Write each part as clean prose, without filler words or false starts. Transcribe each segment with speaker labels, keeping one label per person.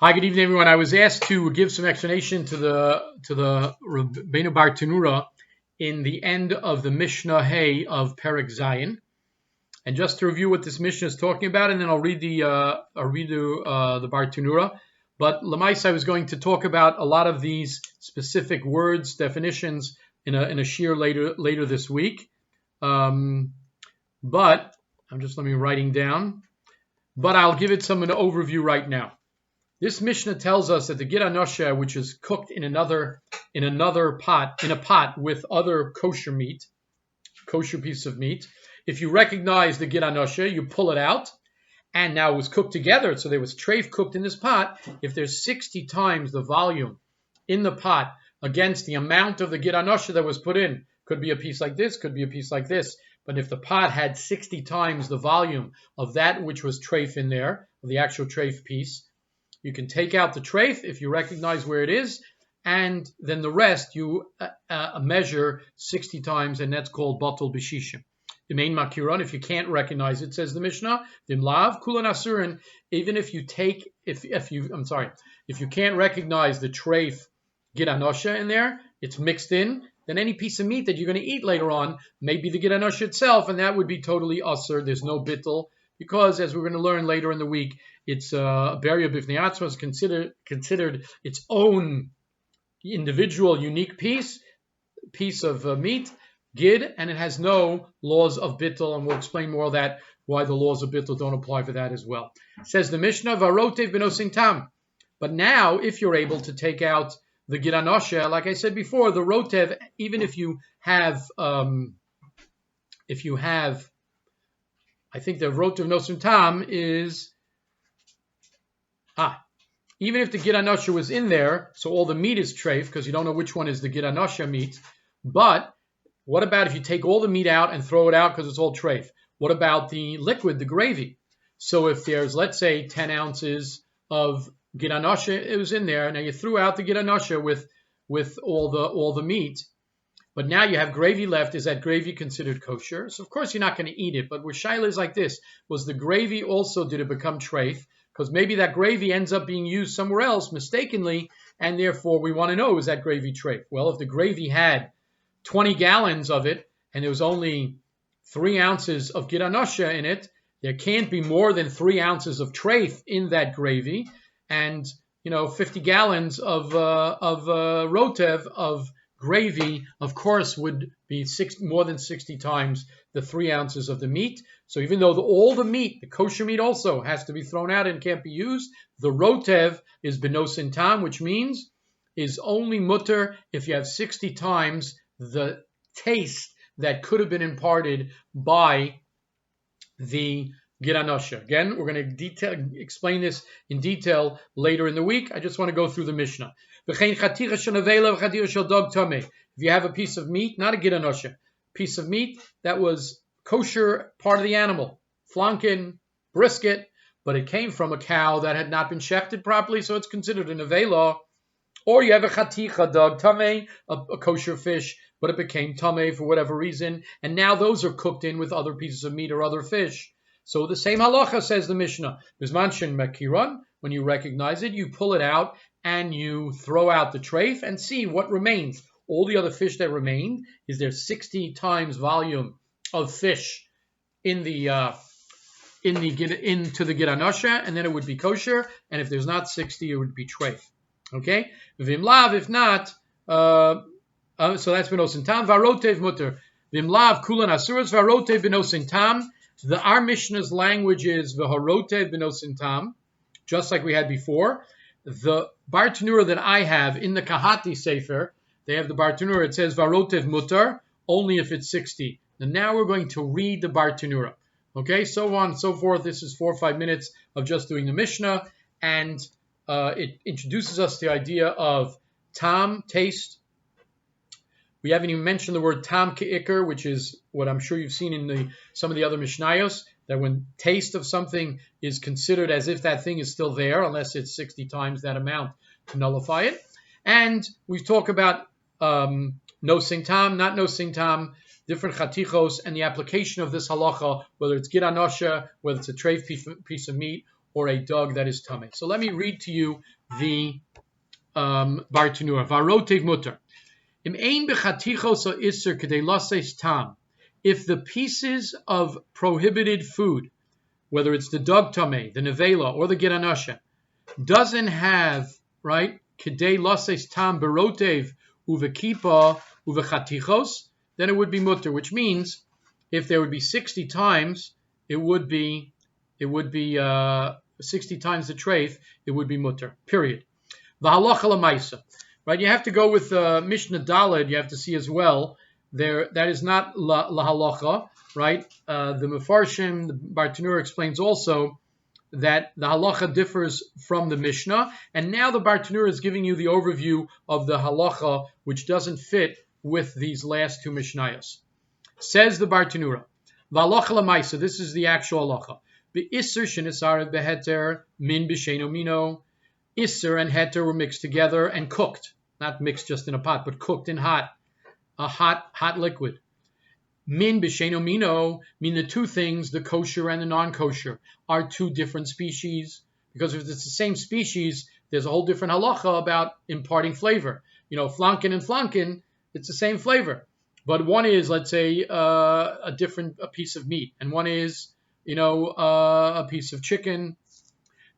Speaker 1: Hi, good evening, everyone. I was asked to give some explanation to the Rabbeinu Bar Tanura in the end of the Mishna Hay of Perek Zayin, and just to review what this Mishnah is talking about, and then I'll read the Bar Tanura. But Lamais, I was going to talk about a lot of these specific words, definitions in a shir later this week. But I'm just let me writing down. But I'll give it an overview right now. This Mishnah tells us that the Gid Anosha, which is cooked in another pot, in a pot with other kosher piece of meat, if you recognize the Gid Anosha, you pull it out, and now it was cooked together, so there was treif cooked in this pot. If there's 60 times the volume in the pot against the amount of the Gid Anosha that was put in, could be a piece like this, could be a piece like this, but if the pot had 60 times the volume of that which was treif in there, of the actual treif piece, you can take out the treif if you recognize where it is, and then the rest you measure 60 times, and that's called batul b'shishim. The main makiron, if you can't recognize it, says the Mishnah, dimlav kulan asurin. Even if you can't recognize the treif Gid Anosha in there, it's mixed in, then any piece of meat that you're going to eat later on may be the Gid Anosha itself, and that would be totally asur. There's no bittul, because as we're going to learn later in the week, it's beria b'fnei atzma is considered its own individual, unique piece of meat, gid, and it has no laws of bittul, and we'll explain more of that, why the laws of bittul don't apply for that as well. Says the Mishnah, varotev b'nosin tam. But now, if you're able to take out the Gid Anosha, like I said before, the rotev, even if you have, I think the rotev nosim tam is, even if the Gid Anosha was in there, so all the meat is treif, because you don't know which one is the Gid Anosha meat, but what about if you take all the meat out and throw it out because it's all treif? What about the liquid, the gravy? So if there's, let's say, 10 ounces of Gid Anosha, it was in there, now you threw out the Gid Anosha with all the meat, but now you have gravy left. Is that gravy considered kosher? So of course you're not going to eat it, but with shaila is like this: was the gravy also, did it become treif? Because maybe that gravy ends up being used somewhere else mistakenly, and therefore we want to know, is that gravy treif? Well, if the gravy had 20 gallons of it, and there was only 3 ounces of Gid Anosha in it, there can't be more than 3 ounces of treif in that gravy, and 50 gallons of rotev of gravy, of course, would be more than 60 times the 3 ounces of the meat. So even though all the meat, the kosher meat also, has to be thrown out and can't be used, the rotev is benosin tam, which means is only mutter if you have 60 times the taste that could have been imparted by the Gid Anosha. Again, we're going to explain this in detail later in the week. I just want to go through the Mishnah. If you have a piece of meat, not a Gid Anosha, piece of meat that was kosher part of the animal, flanken, brisket, but it came from a cow that had not been shechted properly, so it's considered a nevela. Or you have a chaticha dog tameh, a kosher fish, but it became tameh for whatever reason, and now those are cooked in with other pieces of meat or other fish. So the same halacha, says the Mishnah, bizmanshin makiran, when you recognize it, you pull it out and you throw out the treif and see what remains. All the other fish that remained, is there 60 times volume of fish into the Gid Anosha, and then it would be kosher. And if there's not 60, it would be treif. Okay, vimlav, if not, so that's benosin tam. Varotev mutter. Vimlav kulan asuras varotev benosin tam. Our Mishnah's language is v'harotev benosin tam, just like we had before. The Bar Tanura that I have in the Kahati Sefer, they have the Bar Tanura. It says varotev mutter only if it's 60. And now we're going to read the Bar Tanura. Okay, so on and so forth. This is 4 or 5 minutes of just doing the Mishnah, and it introduces us to the idea of tam, taste. We haven't even mentioned the word tam ke'ikr, which is what I'm sure you've seen in some of the other Mishnayos, that when taste of something is considered as if that thing is still there, unless it's 60 times that amount to nullify it. And we talk about nosing tam, not nosing tam, different chatichos, and the application of this halacha, whether it's Gid Anosha, whether it's a treif piece of meat, or a dog that is tameh. So let me read to you the Bartanura. Varotev mutter. Im ein bechatichos o iser kedei lases tam. If the pieces of prohibited food, whether it's the dog tameh, the nevela, or the giranasha, doesn't have, right, kedei lases tam barotev uvekipa uvechatichos, then it would be mutter, which means if there would be 60 times, it would be 60 times the treif, it would be mutter, period. V'halacha l'maisa, right? You have to go with Mishna Daled, you have to see as well, there that is not la halacha, right? The Mefarshim, the Bartanura explains also that the halacha differs from the Mishnah, and now the Bartanura is giving you the overview of the halacha, which doesn't fit with these last two Mishnayos. Says the Bartanura, V'halacha l'maisa, this is the actual halacha. Be'isser shenisar beheter min b'sheino mino. Isser and heter were mixed together and cooked, not mixed just in a pot, but cooked in a hot liquid. Min b'sheino mino, mean the two things, the kosher and the non-kosher, are two different species. Because if it's the same species, there's a whole different halacha about imparting flavor. Flanken and flanken, it's the same flavor. But one is, let's say, a piece of meat, and one is, a piece of chicken.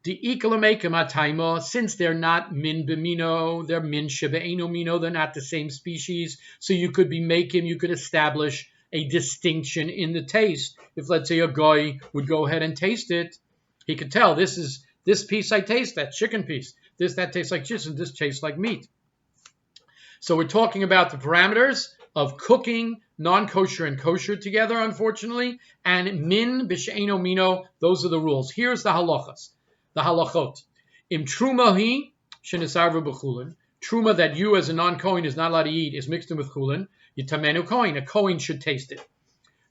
Speaker 1: Since they're not min b'mino, they're min shebe'eno mino, they're not the same species, so you could establish a distinction in the taste. If, let's say, a guy would go ahead and taste it, he could tell, this piece I taste, that chicken piece. That tastes like chicken, this tastes like meat. So we're talking about the parameters of cooking non-kosher and kosher together, unfortunately, and min b'she'eno mino, those are the rules. Here's the halachas, the halachot. Im truma hi shenisarva b'chulin, truma that you as a non-kohen is not allowed to eat is mixed in with chulin, yitamenu kohen, a kohen should taste it.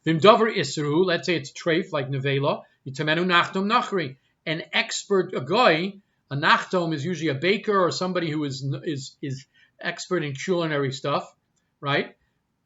Speaker 1: Vim davar isru, let's say it's treif like nevela, yitamenu nachtom nachri, an expert, a guy, a nachtom is usually a baker or somebody who is expert in culinary stuff, right?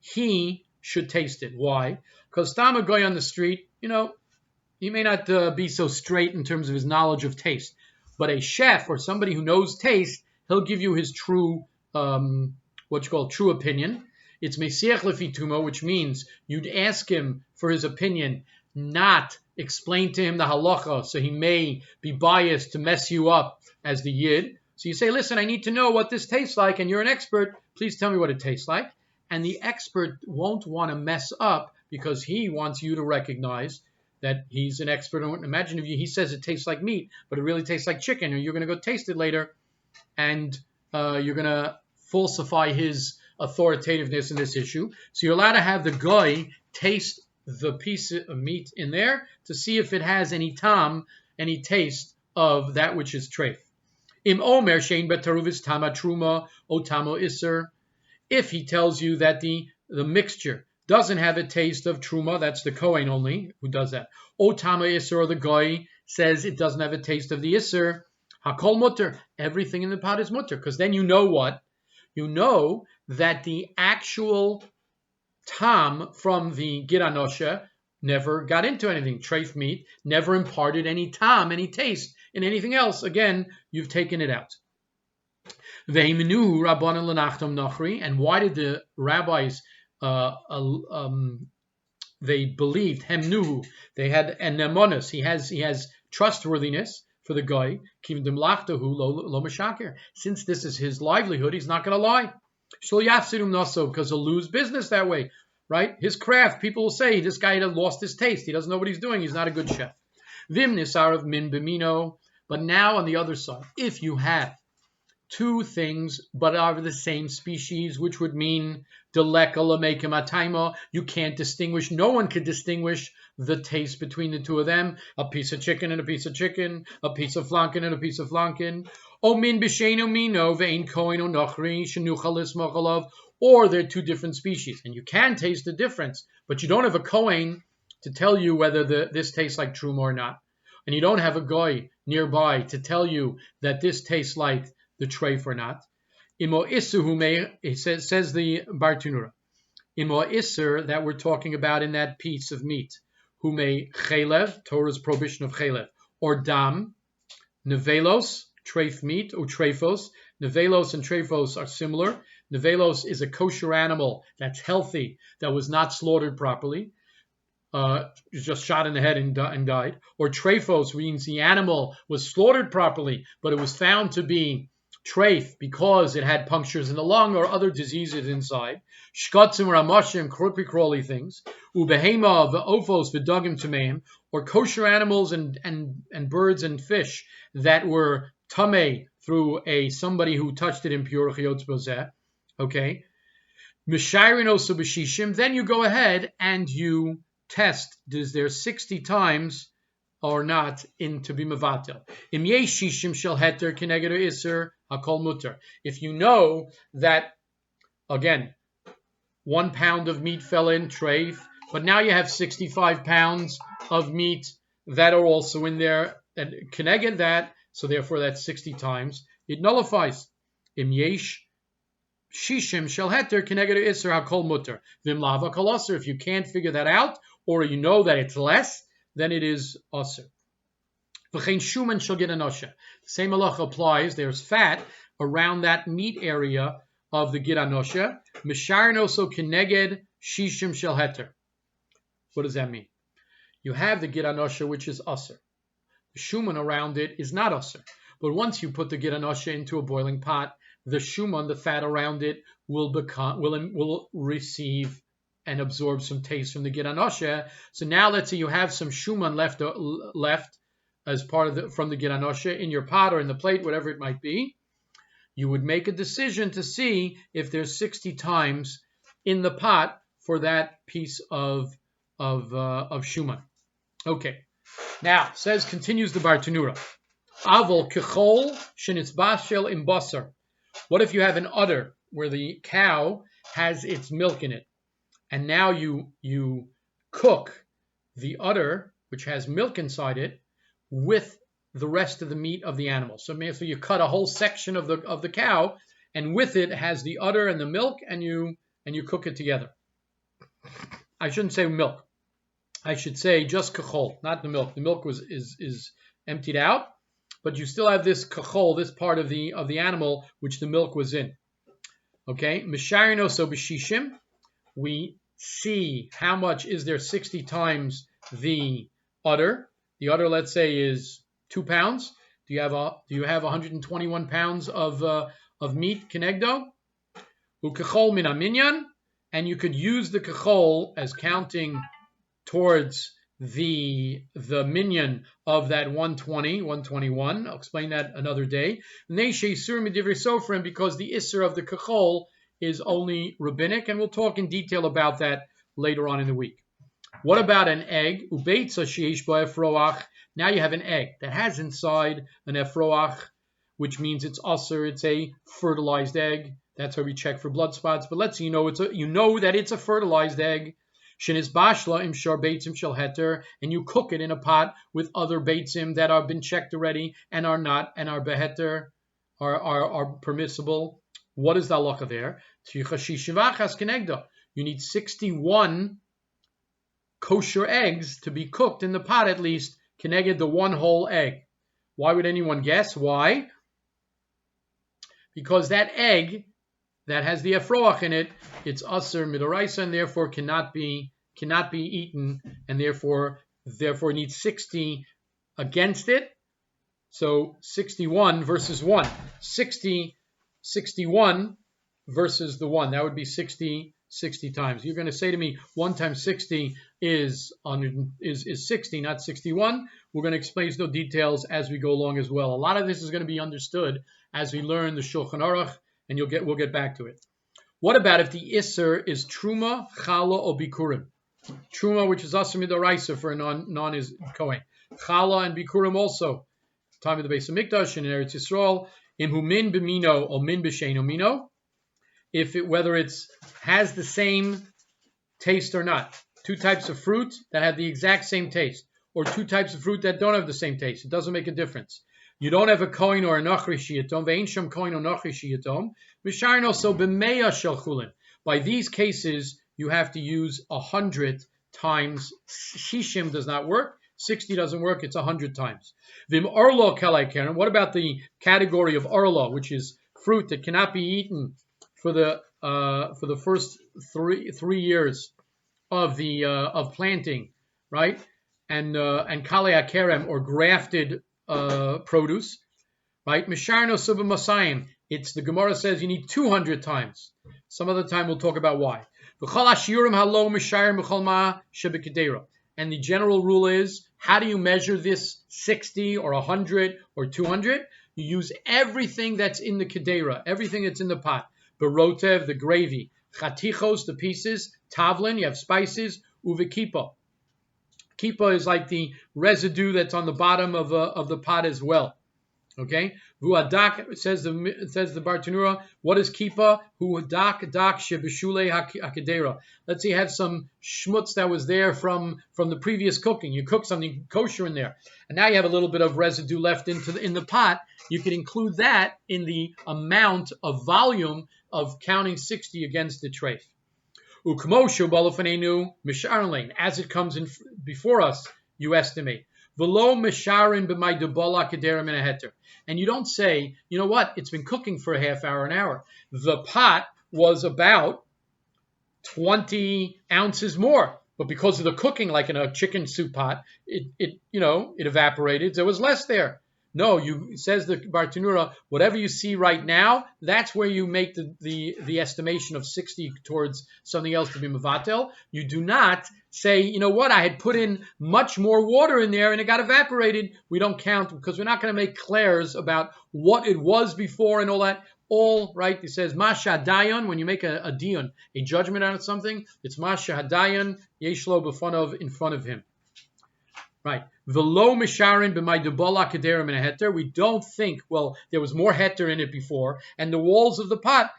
Speaker 1: He should taste it. Why? Because stam a guy on the street, he may not be so straight in terms of his knowledge of taste, but a chef or somebody who knows taste, he'll give you his true, true opinion. It's mesiach lefi tuma, which means you'd ask him for his opinion, not explain to him the halacha, so he may be biased to mess you up as the yid. So you say, listen, I need to know what this tastes like, and you're an expert, please tell me what it tastes like. And the expert won't want to mess up because he wants you to recognize that he's an expert. Imagine if he says it tastes like meat, but it really tastes like chicken, and you're going to go taste it later, and you're going to falsify his authoritativeness in this issue. So you're allowed to have the guy taste the piece of meat in there to see if it has any tam, any taste of that which is treif. Im omer shein betaruvis tama truma o tamo iser. If he tells you that the mixture doesn't have a taste of truma, that's the kohen only who does that. O tama iser, or the goy says it doesn't have a taste of the iser, hakol mutter, everything in the pot is mutter, because then you know what? You know that the actual tam from the giranosha never got into anything. Treif meat never imparted any tam, any taste in anything else. Again, you've taken it out. And why did the rabbis they believed hemnuhu? They had an nemonos. He has trustworthiness for the guy. Since this is his livelihood, he's not going to lie. Because he'll lose business that way, right? His craft, people will say this guy lost his taste. He doesn't know what he's doing. He's not a good chef. Vim nisarav min bimino. But now on the other side, if you have two things but are the same species, which would mean you can't distinguish, no one could distinguish the taste between the two of them, a piece of chicken and a piece of chicken, a piece of flanken and a piece of flanken, or they're two different species, and you can taste the difference, but you don't have a kohen to tell you whether this tastes like truma or not, and you don't have a goy nearby to tell you that this tastes like the treif or not. Imo isu it says the Bartanura. Imo iser that we're talking about in that piece of meat. Hume chelev, Torah's prohibition of chelev, or dam, Nevelos, treif meat, or treifos. Nevelos and treifos are similar. Nevelos is a kosher animal that's healthy, that was not slaughtered properly. Just shot in the head and died. Or treifos means the animal was slaughtered properly, but it was found to be treif because it had punctures in the lung or other diseases inside. Shkatzim ramashim, creepy crawly things. Ubehema v'ofos v'dagim tameim, or kosher animals and birds and fish that were tamei through somebody who touched it impure. Okay. Mishayrinos b'shishim. Then you go ahead and you test, is there 60 times or not in to be mevatel. Im yesh shishim shel heter keneged iser hakol muter. If you know that, again, 1 pound of meat fell in treif, but now you have 65 pounds of meat that are also in there, and keneged that, so therefore that's 60 times, it nullifies. Im yesh shishim shel heter keneged iser hakol muter. Vim lava kol aser. If you can't figure that out, or you know that it's less, then it is aser. V'chein shuman shall get anosha. The same halacha applies. There's fat around that meat area of the gid anosha. Misharnoso keneged shishim shel heter. What does that mean? You have the gid anosha, which is aser. The shuman around it is not aser. But once you put the gid anosha into a boiling pot, the shuman, the fat around it, will receive and absorb some taste from the gid anosha. So now let's say you have some shuman left as part of from the gid anosha in your pot or in the plate, whatever it might be. You would make a decision to see if there's 60 times in the pot for that piece of shuman. Okay. Now continues the Bartanura. Avol kechol shenitzbashel im basar. What if you have an udder where the cow has its milk in it? And now you cook the udder, which has milk inside it, with the rest of the meat of the animal. So you cut a whole section of the cow, and with it has the udder and the milk, and you cook it together. I shouldn't say milk. I should say just kachol, not the milk. The milk is emptied out, but you still have this kachol, this part of the animal which the milk was in. Okay, misharino so b'shishim. We see how much is there 60 times the udder. The udder, let's say, is 2 pounds. Do you have 121 pounds of meat kenegdo? Ukechol min aminyan, and you could use the kechol as counting towards the minion of that 120, 121. I'll explain that another day. Because the isser of the kechol is only rabbinic, and we'll talk in detail about that later on in the week. What about an egg? Now you have an egg that has inside an efroach, which means it's aser, it's a fertilized egg. That's how we check for blood spots. But let's say you know that it's a fertilized egg. And you cook it in a pot with other beitzim that have been checked already and are not, and are beheter, are permissible. What is the halacha there? You need 61 kosher eggs to be cooked in the pot, at least keneged the one whole egg. Why would anyone guess? Why? Because that egg that has the efroach in it, it's aser midoraisa, and therefore cannot be eaten, and therefore needs 60 against it. So 61 versus 1. 61 versus the 1. That would be 60 times. You're going to say to me, 1 times 60 is 60, not 61. We're going to explain those details as we go along as well. A lot of this is going to be understood as we learn the Shulchan Aruch, and we'll get back to it. What about if the Isser is Truma, Chala, or Bikurim? Truma, which is Aser Midoraisa for a non is Kohen. Chala and Bikurim also. Time of the Beis Hamikdash and in Eretz Yisrael. Imhu min b'mino or min b'sheino mino. Whether it has the same taste or not. 2 types of fruit that have the exact same taste, or 2 types of fruit that don't have the same taste. It doesn't make a difference. You don't have a kohen or a nachri shiyatom. Ve'ein sham kohen or nachri shiyatom. Misharno so b'meya shel chulin. By these cases, you have to use 100 times. Shishim does not work. 60 doesn't work, it's 100 times. Vim arlo kalai keren. What about the category of arlo, which is fruit that cannot be eaten for the first three years of the of planting, right? And kalei kerem, or grafted produce, right? Misharno subamasayim. It's the Gemara says you need 200 times. Some other time we'll talk about why. And the general rule is, how do you measure this 60 or 100 or 200? You use everything that's in the kedera, everything that's in the pot. Berotev, the gravy. Chatichos, the pieces. Tavlin, you have spices. Uvekipa. Kipa is like the residue that's on the bottom of the pot as well. Okay, Vuadak says the Bartanura. What is kipa? Vuadak dak shebeshule hakadera. Let's say you had some schmutz that was there from the previous cooking. You cooked something kosher in there, and now you have a little bit of residue left in the pot. You can include that in the amount of volume of counting 60 against the treif. Ukmoshu balafenenu misharlein. As it comes in before us, you estimate. V'lo misharin b'may debola kedera min haheter. And you don't say, you know what, it's been cooking for a half hour, an hour. The pot was about 20 ounces more. But because of the cooking, like in a chicken soup pot, it evaporated. There was less there. No, says the Bartanura, whatever you see right now, that's where you make the estimation of 60 towards something else to be mevatel. You do not say, you know what, I had put in much more water in there and it got evaporated. We don't count, because we're not going to make clairs about what it was before and all that. All right, it says Masha Dayan, when you make a dion, a judgment on something, it's Masha Dayan, Yeshlo b'fanov, in front of him. Right. V'lo misharin b'may debola kedera min haheter. We don't think, well, there was more heter in it before, and the walls of the pot,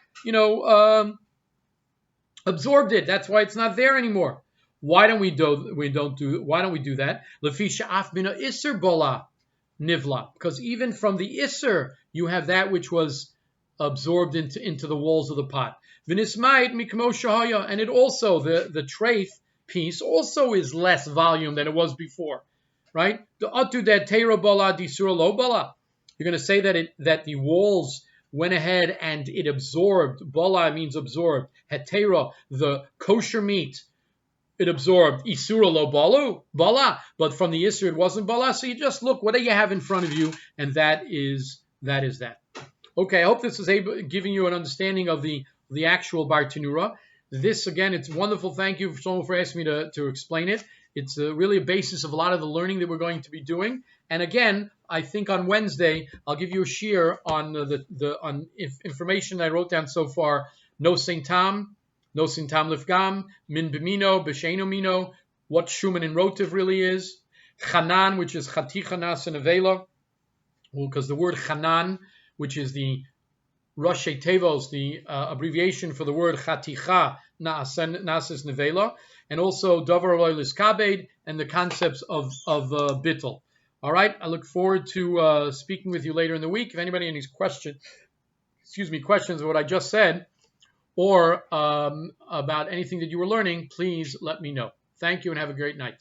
Speaker 1: absorbed it. That's why it's not there anymore. Why don't we do that? Lefisha af mina iser bola nivla. Because even from the iser, you have that which was absorbed into the walls of the pot. V'nismayit mikmo shahaya. And it also, the treif piece also is less volume than it was before. Right? The atu that teira bala disura lo bala. You're going to say that the walls went ahead and it absorbed. Bala means absorbed. Hetera, the kosher meat, it absorbed. Isura lo balu, bala. But from the isur it wasn't bala. So you just look, what do you have in front of you? And that is that. Okay, I hope this is giving you an understanding of the actual Bartanura. This, again, it's wonderful. Thank you for asking me to explain it. It's really a basis of a lot of the learning that we're going to be doing. And again, I think on Wednesday, I'll give you a shear on on information that I wrote down so far. No Sintam Lifgam, Min Bimino, B'Sheino Mino, what Shuman and Rotiv really is. Chanan, which is Chaticha Nas and Avela. Well, because the word Chanan, which is the Rashi Tevos, the abbreviation for the word Chaticha Nasis Nevela, and also Davar Loy Liskabed, and the concepts of Bittel. All right, I look forward to speaking with you later in the week. If anybody has questions of what I just said, or about anything that you were learning, please let me know. Thank you and have a great night.